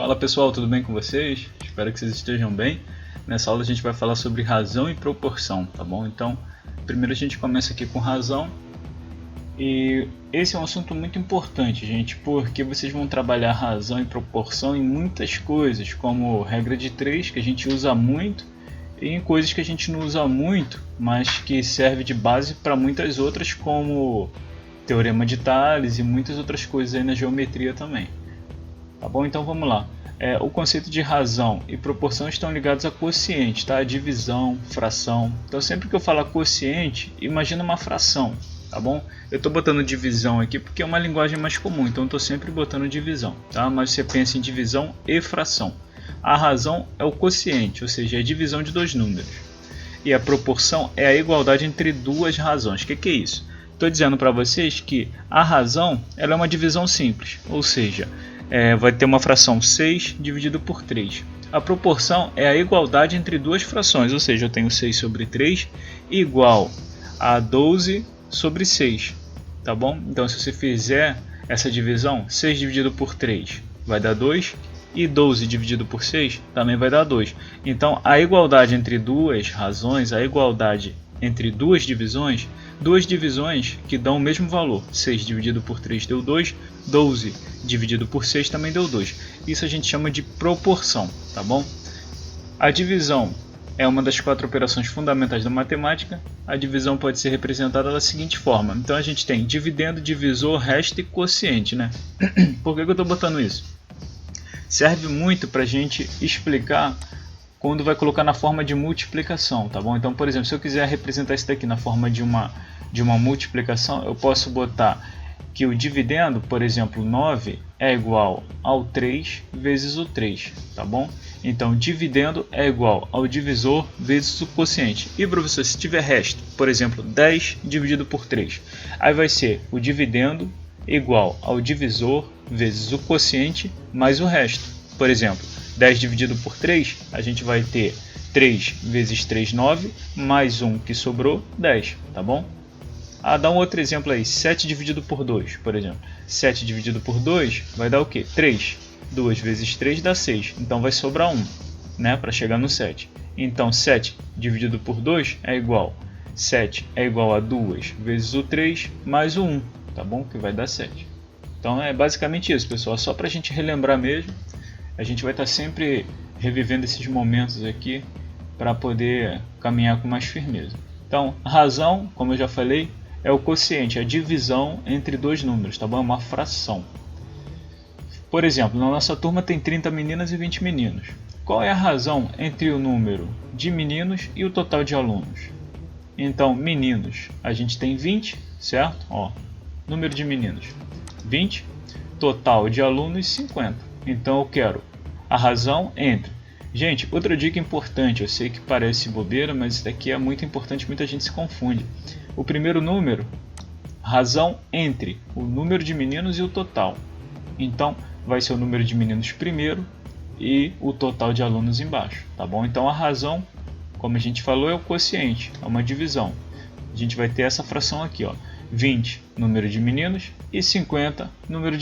Fala pessoal, tudo bem com vocês? Espero que vocês estejam bem. Nessa aula a gente vai falar sobre razão e proporção, tá bom? Então, primeiro a gente começa aqui com razão. E esse é um assunto muito importante, gente, porque vocês vão trabalhar razão e proporção em muitas coisas, como regra de 3, que a gente usa muito, e em coisas que a gente não usa muito, mas que serve de base para muitas outras, como teorema de Tales e muitas outras coisas aí na geometria também. Tá bom? Então vamos lá. O conceito de razão e proporção estão ligados a quociente, tá? Divisão, fração. Então sempre que eu falar quociente, imagina uma fração, tá bom? Eu estou botando divisão aqui porque é uma linguagem mais comum, então estou sempre botando divisão, tá? Mas você pensa em divisão e fração. A razão é o quociente, ou seja, é a divisão de dois números. E a proporção é a igualdade entre duas razões. O que é isso? Estou dizendo para vocês que a razão ela é uma divisão simples, ou seja, vai ter uma fração 6 dividido por 3. A proporção é a igualdade entre duas frações, ou seja, eu tenho 6 sobre 3 igual a 12 sobre 6. Tá bom? Então, se você fizer essa divisão, 6 dividido por 3 vai dar 2 e 12 dividido por 6 também vai dar 2. Então, a igualdade entre duas razões, a igualdade entre duas divisões que dão o mesmo valor. 6 dividido por 3 deu 2, 12 dividido por 6 também deu 2. Isso a gente chama de proporção, tá bom? A divisão é uma das 4 operações fundamentais da matemática. A divisão pode ser representada da seguinte forma. Então a gente tem dividendo, divisor, resto e quociente, né? Por que eu estou botando isso? Serve muito para a gente explicar quando vai colocar na forma de multiplicação, tá bom? Então, por exemplo, se eu quiser representar isso daqui na forma de uma multiplicação, eu posso botar que o dividendo, por exemplo, 9 é igual ao 3 vezes o 3, tá bom? Então, dividendo é igual ao divisor vezes o quociente. E, professor, se tiver resto, por exemplo, 10 dividido por 3, aí vai ser o dividendo igual ao divisor vezes o quociente mais o resto. Por exemplo, 10 dividido por 3, a gente vai ter 3 vezes 3, 9, mais 1 que sobrou, 10, tá bom? Dá um outro exemplo aí, 7 dividido por 2, por exemplo. 7 dividido por 2 vai dar o quê? 3. 2 vezes 3 dá 6, então vai sobrar 1, né, para chegar no 7. Então 7 dividido por 2 é igual. 7 é igual a 2 vezes o 3 mais o 1, tá bom? Que vai dar 7. Então é basicamente isso, pessoal, só para a gente relembrar mesmo. A gente vai estar sempre revivendo esses momentos aqui para poder caminhar com mais firmeza. Então, a razão, como eu já falei, é o quociente, a divisão entre dois números, tá bom? É uma fração. Por exemplo, na nossa turma tem 30 meninas e 20 meninos. Qual é a razão entre o número de meninos e o total de alunos? Então, meninos, a gente tem 20, certo? Ó, número de meninos, 20, total de alunos, 50. Então, eu quero a razão entre. Gente, outra dica importante, eu sei que parece bobeira, mas isso daqui é muito importante, muita gente se confunde. O primeiro número, razão entre o número de meninos e o total. Então, vai ser o número de meninos primeiro e o total de alunos embaixo, tá bom? Então, a razão, como a gente falou, é o quociente, é uma divisão. A gente vai ter essa fração aqui, ó, 20, número de meninos, e 50, número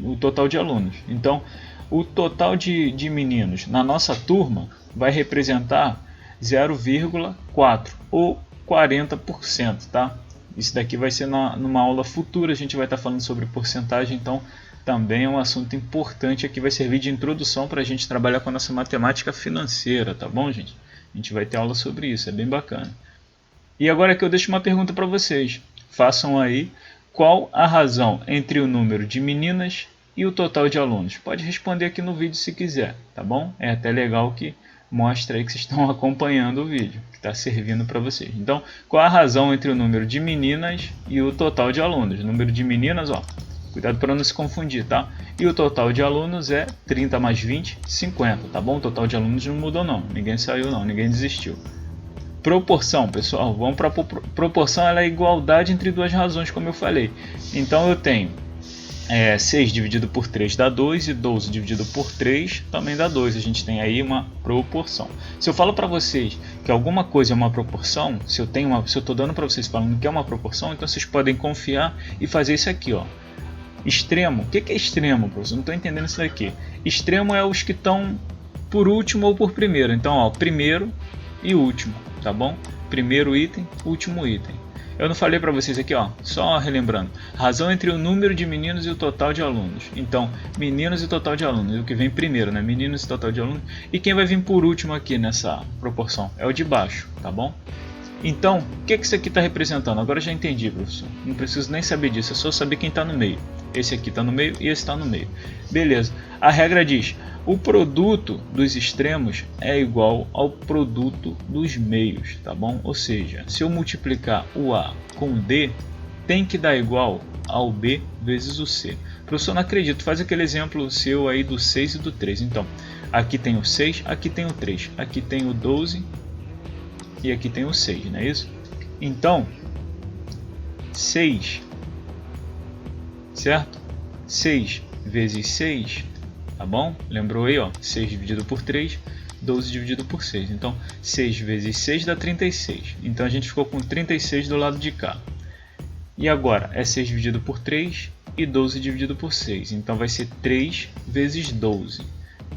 o total de alunos. Então, o total de meninos na nossa turma vai representar 0,4 ou 40%, tá? Isso daqui vai ser numa aula futura, a gente vai estar falando sobre porcentagem, então também é um assunto importante aqui, vai servir de introdução para a gente trabalhar com a nossa matemática financeira, tá bom, gente? A gente vai ter aula sobre isso, é bem bacana. E agora que eu deixo uma pergunta para vocês, façam aí qual a razão entre o número de meninas e o total de alunos. Pode responder aqui no vídeo se quiser, tá bom? É até legal que mostra aí que vocês estão acompanhando o vídeo, que está servindo para vocês. Então, qual a razão entre o número de meninas e o total de alunos? O número de meninas, ó, cuidado para não se confundir, tá? E o total de alunos é 30 mais 20, 50, tá bom? O total de alunos não mudou não, ninguém saiu não, ninguém desistiu. Proporção, pessoal, vamos para proporção, ela é a igualdade entre duas razões, como eu falei. Então eu tenho 6 dividido por 3 dá 2 e 12 dividido por 3 também dá 2. A gente tem aí uma proporção. Se eu falo para vocês que alguma coisa é uma proporção, se eu estou dando para vocês falando que é uma proporção, então vocês podem confiar e fazer isso aqui, ó. Extremo, o que é extremo, professor? Não estou entendendo isso daqui. Extremo é os que estão por último ou por primeiro. Então, ó, primeiro e último, tá bom? Primeiro item, último item. Eu não falei para vocês aqui, ó, só relembrando. Razão entre o número de meninos e o total de alunos. Então, meninos e total de alunos, o que vem primeiro, né? Meninos e total de alunos. E quem vai vir por último aqui nessa proporção é o de baixo, tá bom? Então, o que isso aqui está representando? Agora eu já entendi, professor. Não preciso nem saber disso, é só saber quem está no meio. Esse aqui está no meio e esse está no meio. Beleza. A regra diz, o produto dos extremos é igual ao produto dos meios, tá bom? Ou seja, se eu multiplicar o A com o D, tem que dar igual ao B vezes o C. Professor, não acredito, faz aquele exemplo seu aí do 6 e do 3. Então, aqui tem o 6, aqui tem o 3, aqui tem o 12 e aqui tem o 6, não é isso? Então, 6, certo? 6 vezes 6, tá bom? Lembrou aí, ó, 6 dividido por 3, 12 dividido por 6. Então, 6 vezes 6 dá 36. Então, a gente ficou com 36 do lado de cá. E agora, é 6 dividido por 3 e 12 dividido por 6. Então, vai ser 3 vezes 12.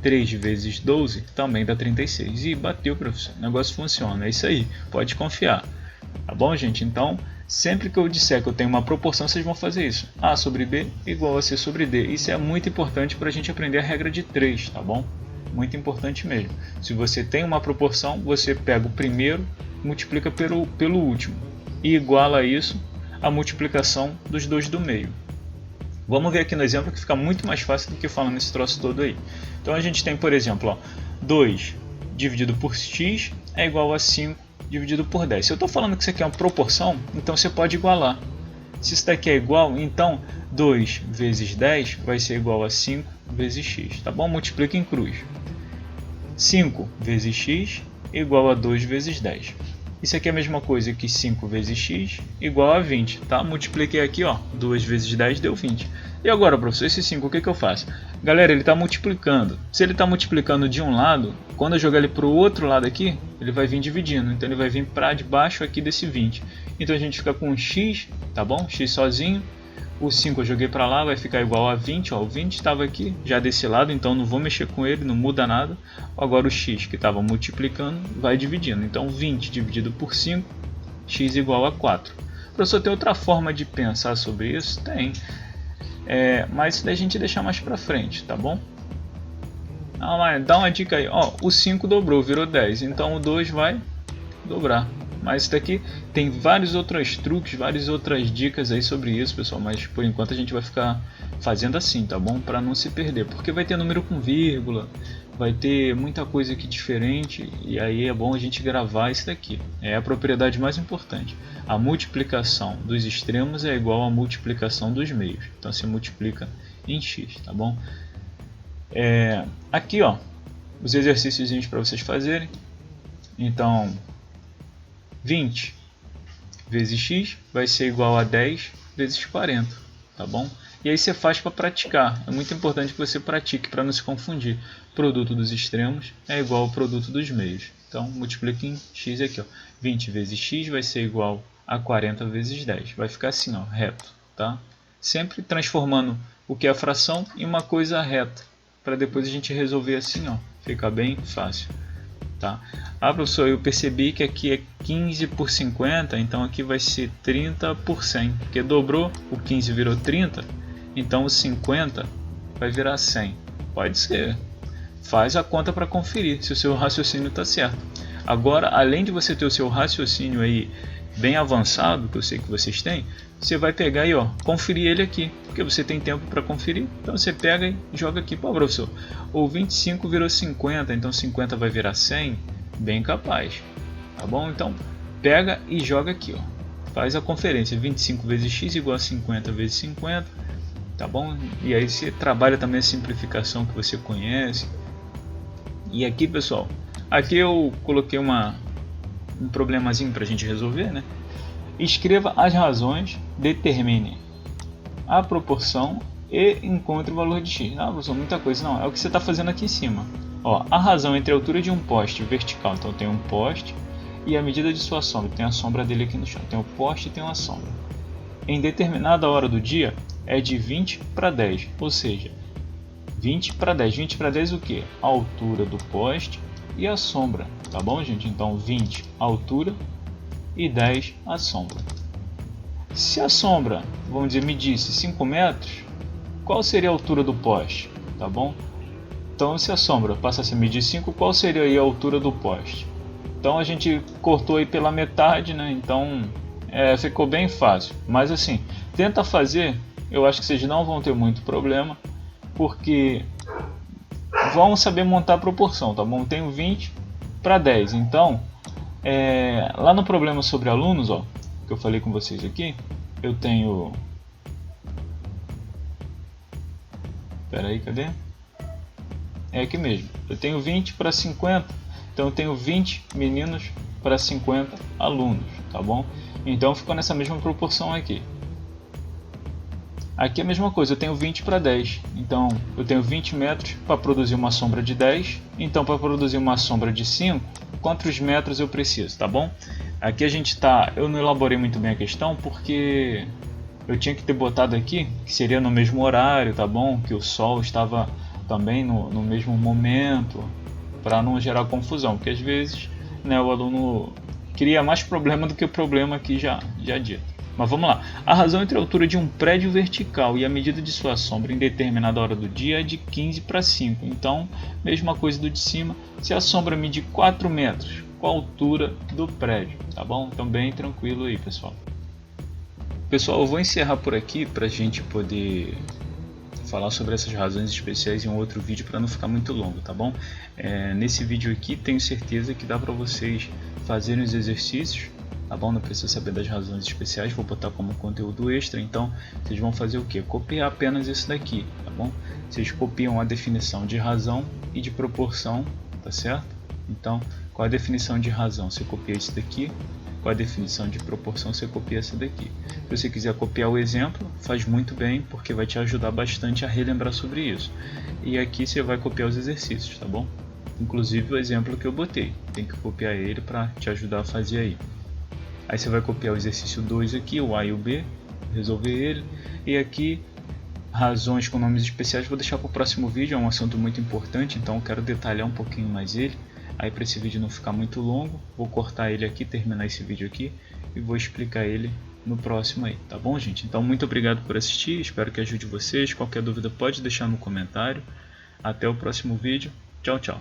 3 vezes 12 também dá 36. E bateu, professor. O negócio funciona. É isso aí. Pode confiar. Tá bom, gente? Então, sempre que eu disser que eu tenho uma proporção, vocês vão fazer isso. A sobre B igual a C sobre D. Isso é muito importante para a gente aprender a regra de 3, tá bom? Muito importante mesmo. Se você tem uma proporção, você pega o primeiro, multiplica pelo último. E iguala isso à multiplicação dos dois do meio. Vamos ver aqui no exemplo que fica muito mais fácil do que falando esse troço todo aí. Então a gente tem, por exemplo, ó, 2 dividido por x é igual a 5 dividido por 10. Se eu estou falando que isso aqui é uma proporção, então você pode igualar. Se isso daqui é igual, então 2 vezes 10 vai ser igual a 5 vezes x. Tá bom? Multiplica em cruz. 5 vezes x igual a 2 vezes 10. Isso aqui é a mesma coisa que 5 vezes x igual a 20, tá? Multipliquei aqui, ó, 2 vezes 10 deu 20. E agora, professor, esse 5, o que eu faço? Galera, ele está multiplicando. Se ele está multiplicando de um lado, quando eu jogar ele para o outro lado aqui, ele vai vir dividindo. Então ele vai vir para debaixo aqui desse 20. Então a gente fica com x, tá bom? X sozinho. O 5 eu joguei para lá, vai ficar igual a 20. Ó, o 20 estava aqui, já desse lado, então não vou mexer com ele, não muda nada. Agora o x que estava multiplicando vai dividindo. Então 20 dividido por 5, x igual a 4. Professor, tem outra forma de pensar sobre isso? Tem. Mas isso daí a gente deixa mais para frente, tá bom? Mas dá uma dica aí. Ó, o 5 dobrou, virou 10. Então o 2 vai dobrar. Mas isso daqui tem vários outros truques, várias outras dicas aí sobre isso, pessoal. Mas por enquanto a gente vai ficar fazendo assim, tá bom? Para não se perder. Porque vai ter número com vírgula, vai ter muita coisa aqui diferente. E aí é bom a gente gravar isso daqui. É a propriedade mais importante. A multiplicação dos extremos é igual à multiplicação dos meios. Então se multiplica em x, tá bom? Aqui, ó, os exercícios para vocês fazerem. Então, 20 vezes x vai ser igual a 10 vezes 40, tá bom? E aí você faz para praticar. É muito importante que você pratique para não se confundir. Produto dos extremos é igual ao produto dos meios. Então, multiplica em x aqui, ó. 20 vezes x vai ser igual a 40 vezes 10. Vai ficar assim, ó, reto, tá? Sempre transformando o que é a fração em uma coisa reta, para depois a gente resolver assim, ó. Fica bem fácil. Tá? Ah, professor, eu percebi que aqui é 15 por 50, então aqui vai ser 30 por 100, porque dobrou, o 15 virou 30, então o 50 vai virar 100. Pode ser. Faz a conta para conferir se o seu raciocínio está certo. Agora, além de você ter o seu raciocínio aí bem avançado, que eu sei que vocês têm, você vai pegar e, ó, conferir ele aqui, porque você tem tempo para conferir. Então você pega e joga aqui. Pô, professor, o 25 virou 50, então 50 vai virar 100? Bem capaz, tá bom? Então pega e joga aqui, ó. Faz a conferência, 25 vezes x igual a 50 vezes 50, tá bom? E aí você trabalha também a simplificação que você conhece. E aqui, pessoal, aqui eu coloquei um problemazinho para a gente resolver, né? Escreva as razões, determine a proporção e encontre o valor de x. Não, professor, muita coisa. Não, é o que você está fazendo aqui em cima. Ó, a razão entre a altura de um poste vertical. Então tem um poste e a medida de sua sombra. Tem a sombra dele aqui no chão. Tem o poste e tem uma sombra. Em determinada hora do dia, é de 20 para 10, ou seja, 20 para 10. 20 para 10 o que? A altura do poste e a sombra, tá bom, gente? Então 20 a altura e 10 a sombra. Se a sombra, vamos dizer, medisse 5 metros, qual seria a altura do poste, tá bom? Então se a sombra passasse a medir 5, qual seria aí a altura do poste? Então a gente cortou aí pela metade, né? Então ficou bem fácil. Mas assim, tenta fazer, eu acho que vocês não vão ter muito problema, porque vão saber montar a proporção, tá bom? Tenho 20 para 10, então lá no problema sobre alunos, ó, que eu falei com vocês aqui, eu tenho... Pera aí, cadê? É aqui mesmo, eu tenho 20 para 50, então eu tenho 20 meninos para 50 alunos, tá bom? Então ficou nessa mesma proporção aqui. Aqui é a mesma coisa, eu tenho 20 para 10, então eu tenho 20 metros para produzir uma sombra de 10, então para produzir uma sombra de 5, quantos metros eu preciso, tá bom? Aqui a gente tá, eu não elaborei muito bem a questão porque eu tinha que ter botado aqui que seria no mesmo horário, tá bom? Que o sol estava também no mesmo momento, para não gerar confusão, porque às vezes, né, o aluno cria mais problema do que o problema aqui já dito. Mas vamos lá, a razão entre a altura de um prédio vertical e a medida de sua sombra em determinada hora do dia é de 15 para 5, então mesma coisa do de cima. Se a sombra medir 4 metros, qual a altura do prédio, tá bom? Então bem tranquilo aí, pessoal. Pessoal, eu vou encerrar por aqui para a gente poder falar sobre essas razões especiais em um outro vídeo para não ficar muito longo, tá bom? Nesse vídeo aqui tenho certeza que dá para vocês fazerem os exercícios, tá bom? Não precisa saber das razões especiais, vou botar como conteúdo extra, então vocês vão fazer o que? Copiar apenas isso daqui, tá bom? Vocês copiam a definição de razão e de proporção, tá certo? Então, qual a definição de razão? Você copia isso daqui. Com a definição de proporção, você copia essa daqui. Se você quiser copiar o exemplo, faz muito bem, porque vai te ajudar bastante a relembrar sobre isso. E aqui você vai copiar os exercícios, tá bom? Inclusive o exemplo que eu botei, tem que copiar ele para te ajudar a fazer aí. Aí você vai copiar o exercício 2 aqui, o A e o B, resolver ele. E aqui, razões com nomes especiais, vou deixar para o próximo vídeo, é um assunto muito importante, então eu quero detalhar um pouquinho mais ele. Aí para esse vídeo não ficar muito longo, vou cortar ele aqui, terminar esse vídeo aqui e vou explicar ele no próximo aí, tá bom, gente? Então muito obrigado por assistir, espero que ajude vocês. Qualquer dúvida pode deixar no comentário. Até o próximo vídeo. Tchau, tchau.